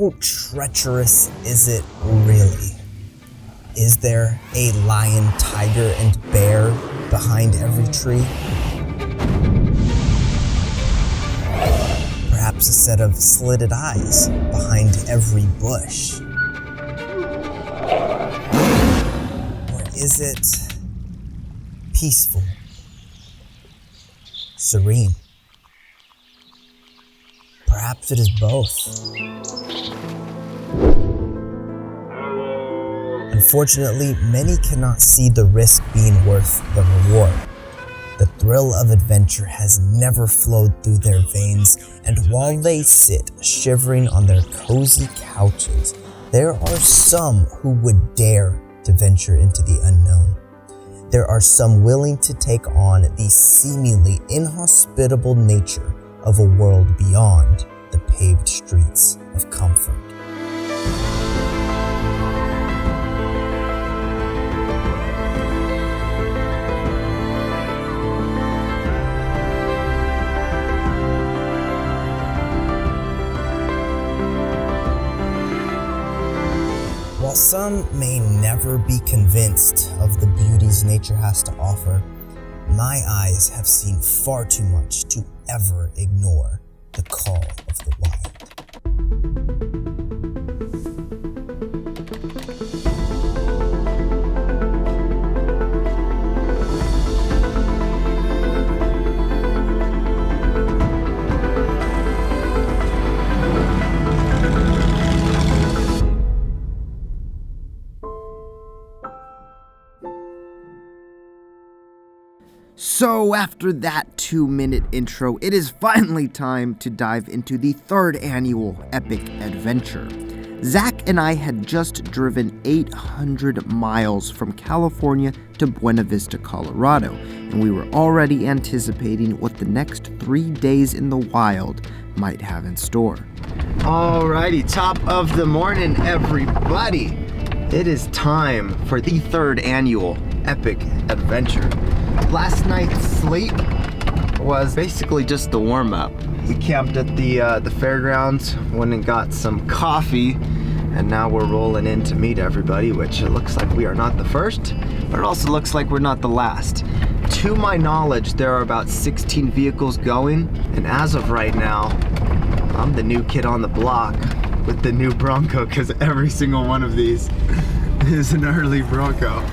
how treacherous is it really? Is there a lion, tiger, and bear behind every tree? Perhaps a set of slitted eyes behind every bush? Or is it peaceful, serene? Perhaps it is both. Unfortunately, many cannot see the risk being worth the reward. The thrill of adventure has never flowed through their veins, and while they sit shivering on their cozy couches, there are some who would dare to venture into the unknown. There are some willing to take on the seemingly inhospitable nature of a world beyond the paved streets of comfort. While some may never be convinced of the beauties nature has to offer, my eyes have seen far too much to ever ignore the call of the wild. So after that 2-minute intro, it is finally time to dive into the third annual Epic Adventure. Zach and I had just driven 800 miles from California to Buena Vista, Colorado, and we were already anticipating what the next 3 days in the wild might have in store. Alrighty, top of the morning, everybody. It is time for the third annual Epic Adventure. Last night's sleep was basically just the warm-up. We camped at the fairgrounds, went and got some coffee, and now we're rolling in to meet everybody, which it looks like we are not the first, but it also looks like we're not the last. To my knowledge, there are about 16 vehicles going, and as of right now, I'm the new kid on the block with the new Bronco, because every single one of these is an early Bronco.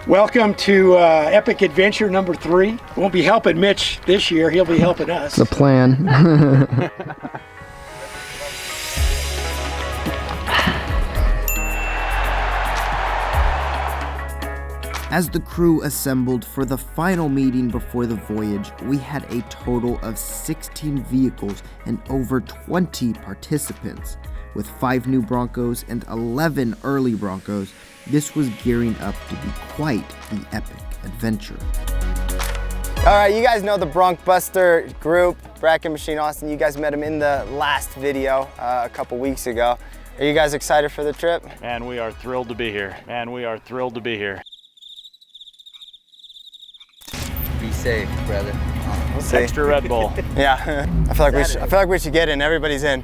Welcome to Epic Adventure number 3. Won't be helping Mitch this year, he'll be helping us. The plan. As the crew assembled for the final meeting before the voyage, we had a total of 16 vehicles and over 20 participants. With 5 new Broncos and 11 early Broncos, this was gearing up to be quite the epic adventure. All right, you guys know the Bronc Buster group, Bracket Machine Austin. You guys met him in the last video a couple weeks ago. Are you guys excited for the trip? Man, we are thrilled to be here. Man, we are thrilled to be here. Be safe, brother. We'll see. Extra Red Bull. Yeah, I feel like we should get in. Everybody's in.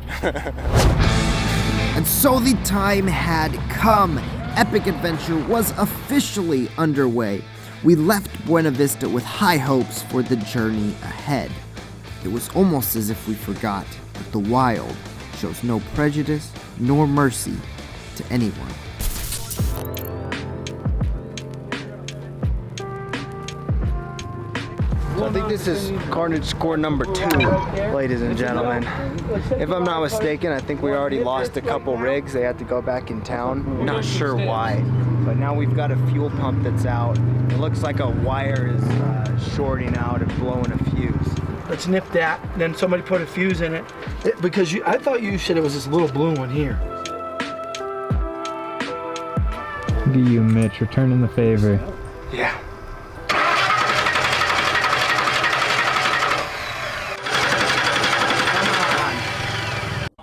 And so the time had come. Epic Adventure was officially underway. We left Buena Vista with high hopes for the journey ahead. It was almost as if we forgot that the wild shows no prejudice nor mercy to anyone. So I think this is Carnage score number 2, ladies and gentlemen. If I'm not mistaken, I think we already lost a couple rigs. They had to go back in town. Not sure why, but now we've got a fuel pump that's out. It looks like a wire is shorting out and blowing a fuse. Let's nip that, then somebody put a fuse in it. Because I thought you said it was this little blue one here. Look at you, Mitch, returning the favor. Yeah.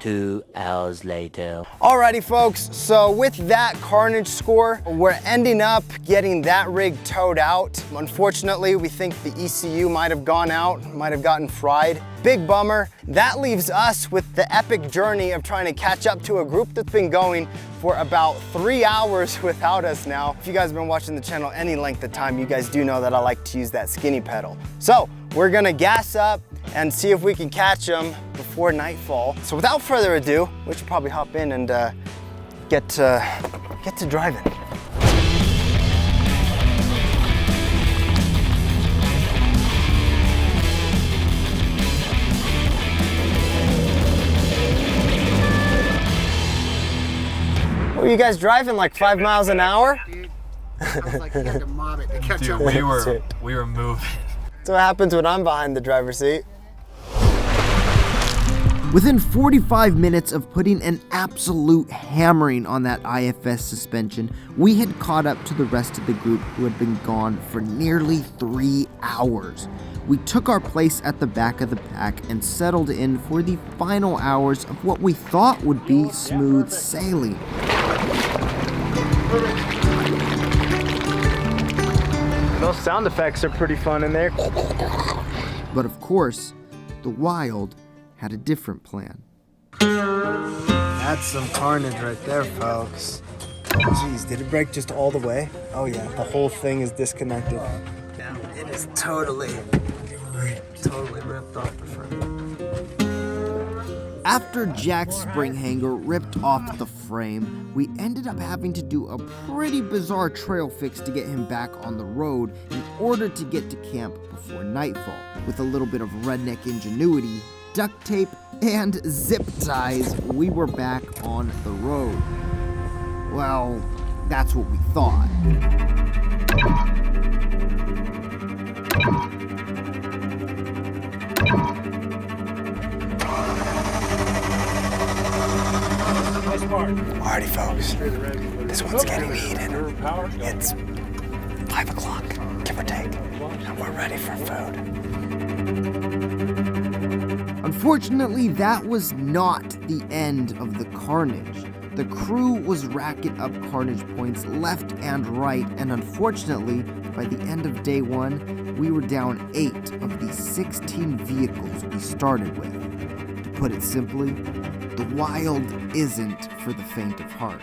2 hours later. Alrighty folks, so with that carnage score, we're ending up getting that rig towed out. Unfortunately, we think the ECU might have gone out, might have gotten fried. Big bummer. That leaves us with the epic journey of trying to catch up to a group that's been going for about 3 hours without us now. If you guys have been watching the channel any length of time, you guys do know that I like to use that skinny pedal. So we're gonna gas up and see if we can catch them before nightfall. So without further ado, we should probably hop in and get to driving. What are you guys driving, like 5 miles an hour? I was like, you had to mob it to catch Dude, up. we were moving. That's what happens when I'm behind the driver's seat. Within 45 minutes of putting an absolute hammering on that IFS suspension, we had caught up to the rest of the group who had been gone for nearly 3 hours. We took our place at the back of the pack and settled in for the final hours of what we thought would be smooth sailing. Those sound effects are pretty fun in there. But of course, the Wild had a different plan. That's some carnage right there, folks. Jeez, did it break just all the way? Oh yeah, the whole thing is disconnected. Yeah, it is totally ripped off the front. After Jack's spring hanger ripped off the frame, we ended up having to do a pretty bizarre trail fix to get him back on the road in order to get to camp before nightfall. With a little bit of redneck ingenuity, duct tape, and zip ties, we were back on the road. Well, that's what we thought. Alrighty, folks. This one's getting heated. It's 5 o'clock, give or take, and we're ready for food. Unfortunately, that was not the end of the carnage. The crew was racking up carnage points left and right, and unfortunately, by the end of day 1, we were down 8 of the 16 vehicles we started with. To put it simply, the Wild isn't for the faint of heart.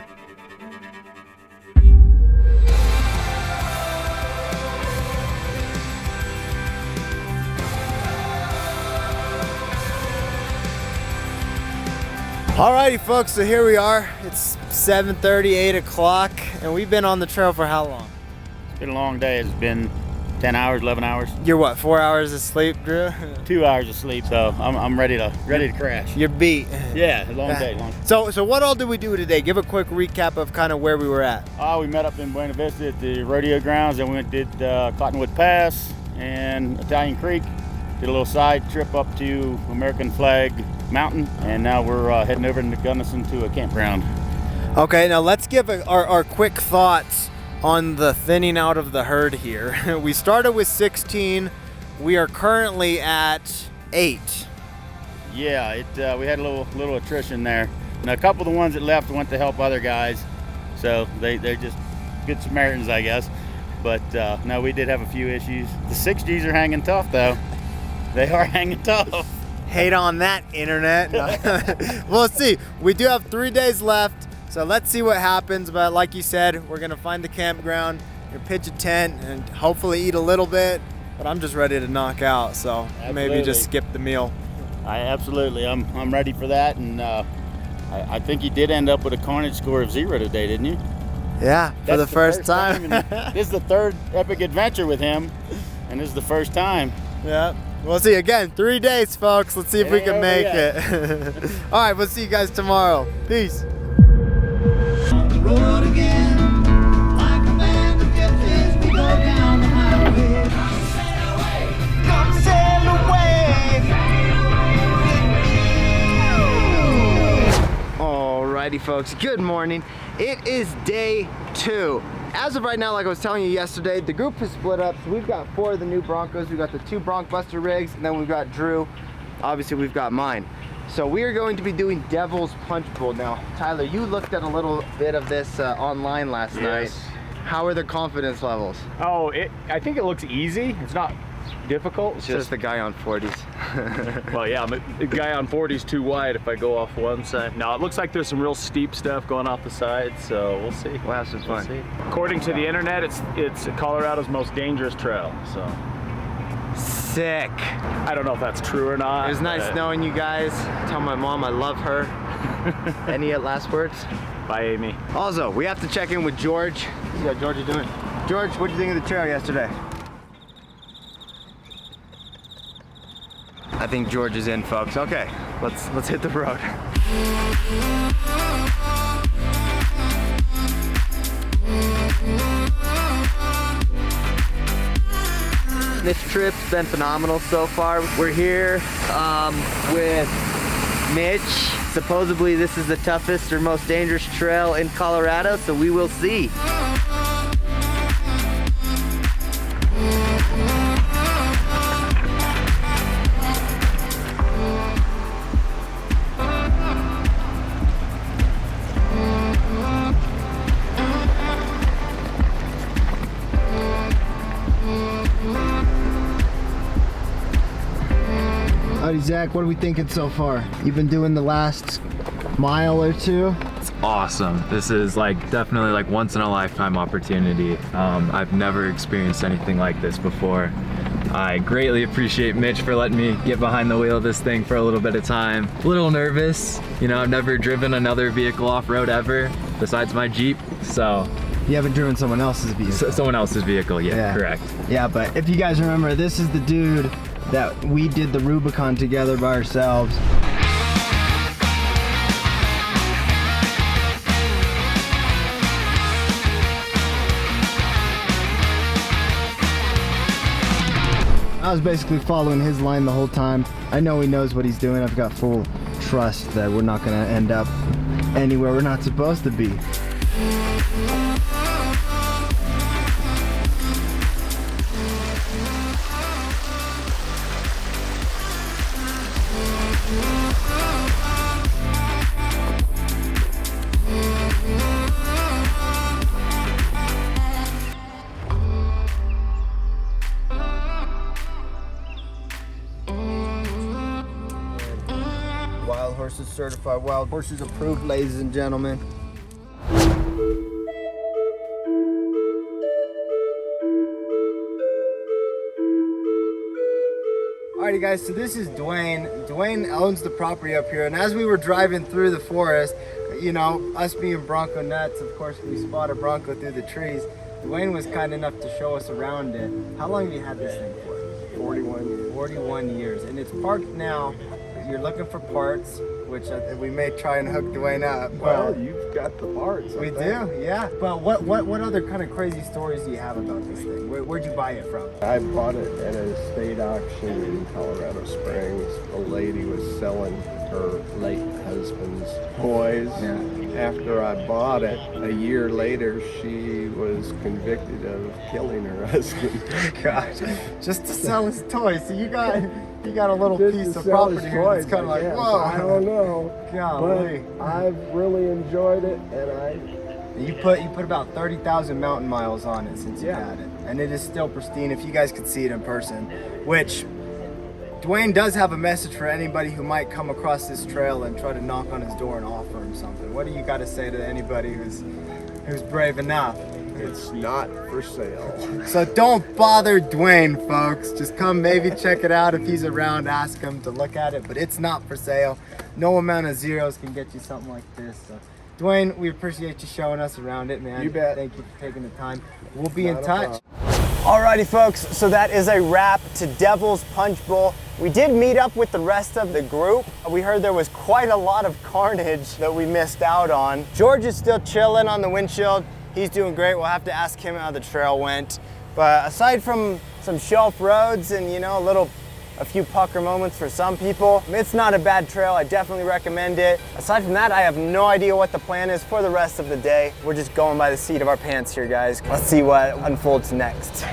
Alrighty folks, so here we are. It's 7:30, 8 o'clock, and we've been on the trail for how long? It's been a long day. It's been 10 hours, 11 hours. You're what, 4 hours of sleep, Drew? 2 hours of sleep, so I'm ready to crash. You're beat. Yeah, a long day. So what all did we do today? Give a quick recap of kind of where we were at. We met up in Buena Vista at the rodeo grounds, and we did Cottonwood Pass and Italian Creek. Did a little side trip up to American Flag Mountain, and now we're heading over to Gunnison to a campground. Okay, now let's give our quick thoughts on the thinning out of the herd here. We started with 16. We are currently at 8. Yeah, we had a little attrition there. And a couple of the ones that left went to help other guys, so they're just good Samaritans, I guess. But no, we did have a few issues. The 6Gs are hanging tough, though. They are hanging tough. Hate on that, internet. We'll see. We do have 3 days left, so let's see what happens. But like you said, we're gonna find the campground, we're gonna pitch a tent, and hopefully eat a little bit. But I'm just ready to knock out, so maybe just skip the meal. I'm ready for that, and I think you did end up with a carnage score of 0 today, didn't you? Yeah, for the first time. This is the 3rd epic adventure with him, and this is the first time. Yeah. We'll see again. 3 days, folks. Let's see if we can make it. All right, we'll see you guys tomorrow. Peace. Alrighty, folks. Good morning. It is day 2. As of right now, like I was telling you yesterday, the group has split up. So we've got 4 of the new Broncos. We've got the 2 Bronc Buster rigs, and then we've got Drew. Obviously, we've got mine. So we are going to be doing Devil's Punchbowl now. Tyler, you looked at a little bit of this online last night. How are the confidence levels? Oh, I think it looks easy. It's not difficult. It's just the guy on 40s. Well, yeah, the guy on 40's too wide if I go off one side. No, it looks like there's some real steep stuff going off the sides, so we'll see. We'll have some fun. We'll see. According to the internet, it's Colorado's most dangerous trail, so. Sick. I don't know if that's true or not. It was nice knowing you guys. Tell my mom I love her. Any last words? Bye, Amy. Also, we have to check in with George. See how George is doing. George, what did you think of the trail yesterday? I think George is in, folks. Okay, let's hit the road. This trip's been phenomenal so far. We're here with Mitch. Supposedly this is the toughest or most dangerous trail in Colorado, so we will see. Howdy, Zach. What are we thinking so far? You've been doing the last mile or two? It's awesome. This is definitely once in a lifetime opportunity. I've never experienced anything like this before. I greatly appreciate Mitch for letting me get behind the wheel of this thing for a little bit of time. A little nervous, you know, I've never driven another vehicle off-road ever besides my Jeep, so. You haven't driven someone else's vehicle? Someone else's vehicle, yeah, correct. Yeah, but if you guys remember, this is the dude that we did the Rubicon together by ourselves. I was basically following his line the whole time. I know he knows what he's doing. I've got full trust that we're not gonna end up anywhere we're not supposed to be. Wild Horses Certified, Wild Horses approved, ladies and gentlemen. Alrighty guys, so this is Dwayne. Dwayne owns the property up here, and as we were driving through the forest, you know, us being Bronco nuts, of course we spot a Bronco through the trees. Dwayne was kind enough to show us around it. How long have you had this thing for? 41 years. 41 years, and it's parked now. You're looking for parts, which we may try and hook Dwayne up. Well, you've got the parts. We do, yeah. But what other kind of crazy stories do you have about this thing? Where'd you buy it from? I bought it at a state auction in Colorado Springs. A lady was selling her late husband's toys. Yeah. After I bought it, a year later, she was convicted of killing her husband. Gosh, just to sell his toys. So you got a little Just piece to of sell property his here that's toys, kind of like, I guess. whoa. I don't know. Golly. But I've really enjoyed it, and You put about 30,000 mountain miles on it since you Yeah. had it, and it is still pristine. If you guys could see it in person, which Dwayne does have a message for anybody who might come across this trail and try to knock on his door and offer him something. What do you got to say to anybody who's brave enough? it's not for sale. So don't bother Dwayne, folks. Just come maybe check it out. If he's around, ask him to look at it, but it's not for sale. No amount of zeros can get you something like this. So, Dwayne, we appreciate you showing us around it, man. You bet. Thank you for taking the time. We'll be in Not a touch. problem. Alrighty, folks, so that is a wrap to Devil's Punchbowl. We did meet up with the rest of the group. We heard there was quite a lot of carnage that we missed out on. George is still chilling on the windshield. He's doing great. We'll have to ask him how the trail went. But aside from some shelf roads and, you know, a few pucker moments for some people, it's not a bad trail. I definitely recommend it. Aside from that, I have no idea what the plan is for the rest of the day. We're just going by the seat of our pants here, guys. Let's see what unfolds next.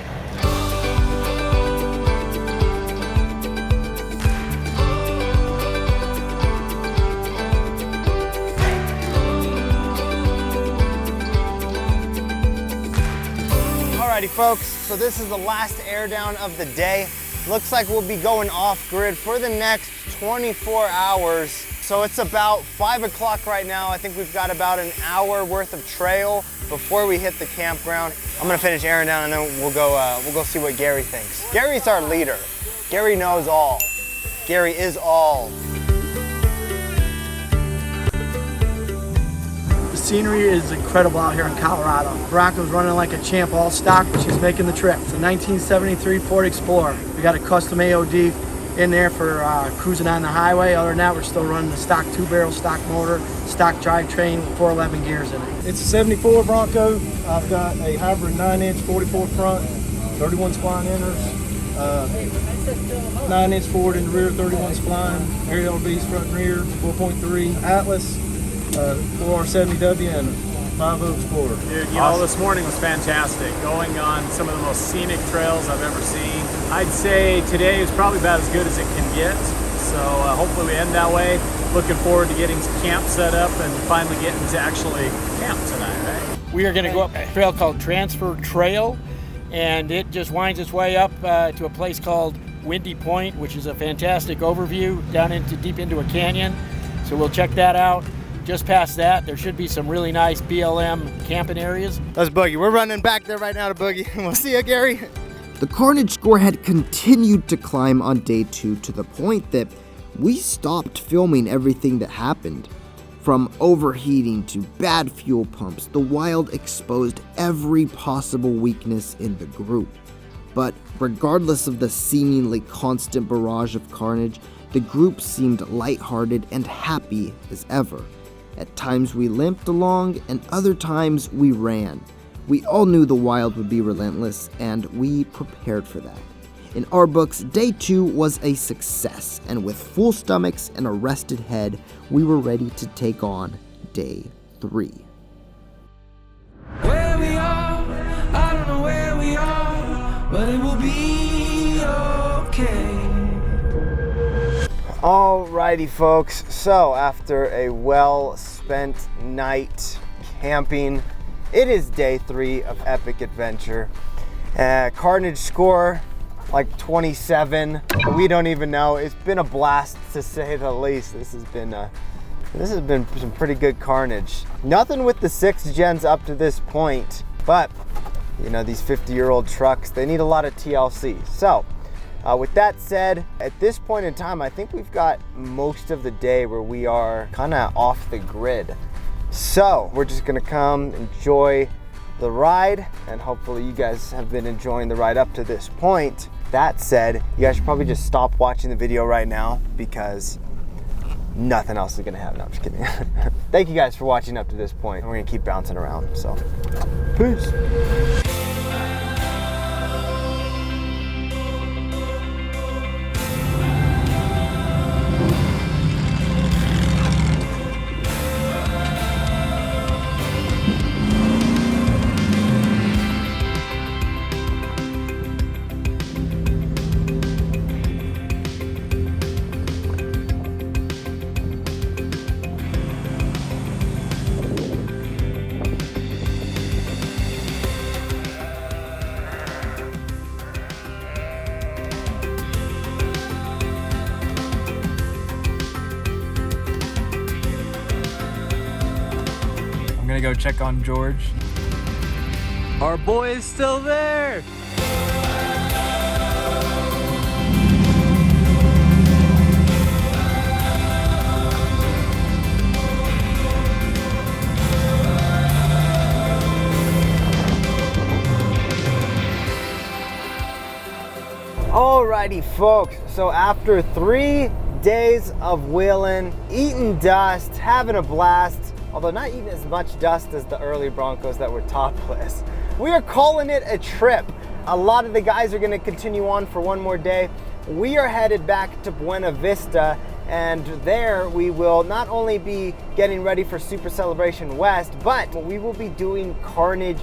Alrighty folks, so this is the last air down of the day. Looks like we'll be going off grid for the next 24 hours. So it's about 5 o'clock right now. I think we've got about an hour worth of trail before we hit the campground. I'm gonna finish airing down and then we'll go see what Gary thinks. Gary's our leader. Gary knows all. Gary is all. The scenery is incredible out here in Colorado. Bronco's running like a champ, all stock. She's making the trip. It's a 1973 Ford Explorer. We got a custom AOD in there for cruising on the highway. Other than that, we're still running the stock 2-barrel, stock motor, stock drivetrain, 411 gears in it. It's a 74 Bronco. I've got a hybrid 9-inch 44 front, 31 spline inners, 9-inch forward and rear, 31 spline, aerial beast front and rear, 4.3 Atlas, 4R70W and 5 Explorer. Dude, you know, this morning was fantastic. Going on some of the most scenic trails I've ever seen. I'd say today is probably about as good as it can get. So hopefully we end that way. Looking forward to getting camp set up and finally getting to actually camp tonight, right? We are going to go up a trail called Transfer Trail, and it just winds its way up to a place called Windy Point, which is a fantastic overview down into deep into a canyon. So we'll check that out. Just past that, there should be some really nice BLM camping areas. Let's boogie. We're running back there right now to boogie. We'll see you, Gary. The carnage score had continued to climb on day 2 to the point that we stopped filming everything that happened. From overheating to bad fuel pumps, the wild exposed every possible weakness in the group. But regardless of the seemingly constant barrage of carnage, the group seemed lighthearted and happy as ever. At times we limped along, and other times we ran. We all knew the wild would be relentless, and we prepared for that. In our books, day 2 was a success, and with full stomachs and a rested head, we were ready to take on day 3. Where we are, I don't know where we are, but it will be okay. Alrighty folks, so after a well-spent night camping, it is day 3 of Epic Adventure. Carnage score, like 27. We don't even know. It's been a blast to say the least. This has been some pretty good carnage. Nothing with the 6th gens up to this point, but you know, these 50-year-old trucks, they need a lot of TLC. So with that said, at this point in time, I think we've got most of the day where we are kind of off the grid. So we're just gonna come enjoy the ride, and hopefully you guys have been enjoying the ride up to this point. That said, you guys should probably just stop watching the video right now because nothing else is gonna happen. No, I'm just kidding. Thank you guys for watching up to this point, and we're gonna keep bouncing around, so peace. I'm gonna go check on George. Our boy is still there. Alrighty folks, so after 3 days of wheeling, eating dust, having a blast, although not eating as much dust as the early Broncos that were topless, we are calling it a trip. A lot of the guys are gonna continue on for one more day. We are headed back to Buena Vista, and there we will not only be getting ready for Super Celebration West, but we will be doing Carnage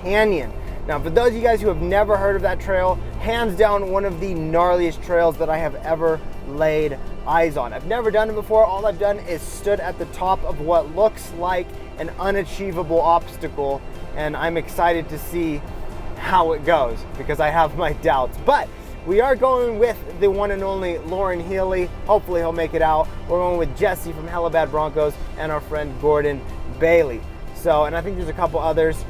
Canyon. Now, for those of you guys who have never heard of that trail, hands down one of the gnarliest trails that I have ever laid eyes on. I've never done it before. All I've done is stood at the top of what looks like an unachievable obstacle, and I'm excited to see how it goes because I have my doubts. But we are going with the one and only Lauren Healy. Hopefully he'll make it out. We're going with Jesse from Hellabad Broncos and our friend Gordon Bailey. So, and I think there's a couple others.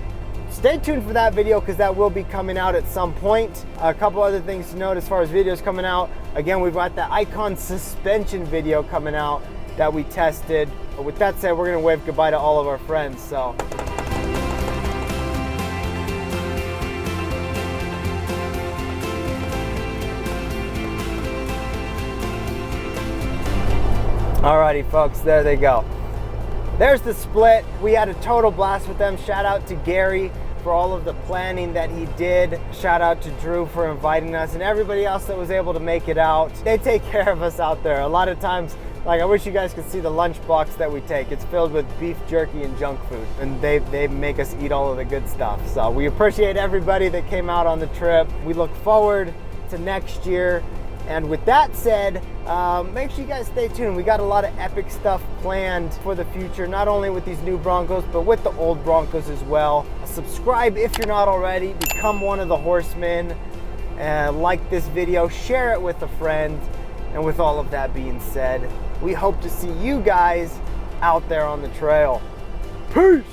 Stay tuned for that video because that will be coming out at some point. A couple other things to note as far as videos coming out. Again, we've got the Icon suspension video coming out that we tested. But with that said, we're gonna wave goodbye to all of our friends, so. Alrighty folks, there they go. There's the split. We had a total blast with them. Shout out to Gary for all of the planning that he did. Shout out to Drew for inviting us and everybody else that was able to make it out. They take care of us out there. A lot of times, like I wish you guys could see the lunchbox that we take. It's filled with beef jerky and junk food, and they make us eat all of the good stuff. So we appreciate everybody that came out on the trip. We look forward to next year. And with that said, make sure you guys stay tuned. We got a lot of epic stuff planned for the future, not only with these new Broncos, but with the old Broncos as well. Subscribe if you're not already, become one of the horsemen, like this video, share it with a friend. And with all of that being said, we hope to see you guys out there on the trail. Peace!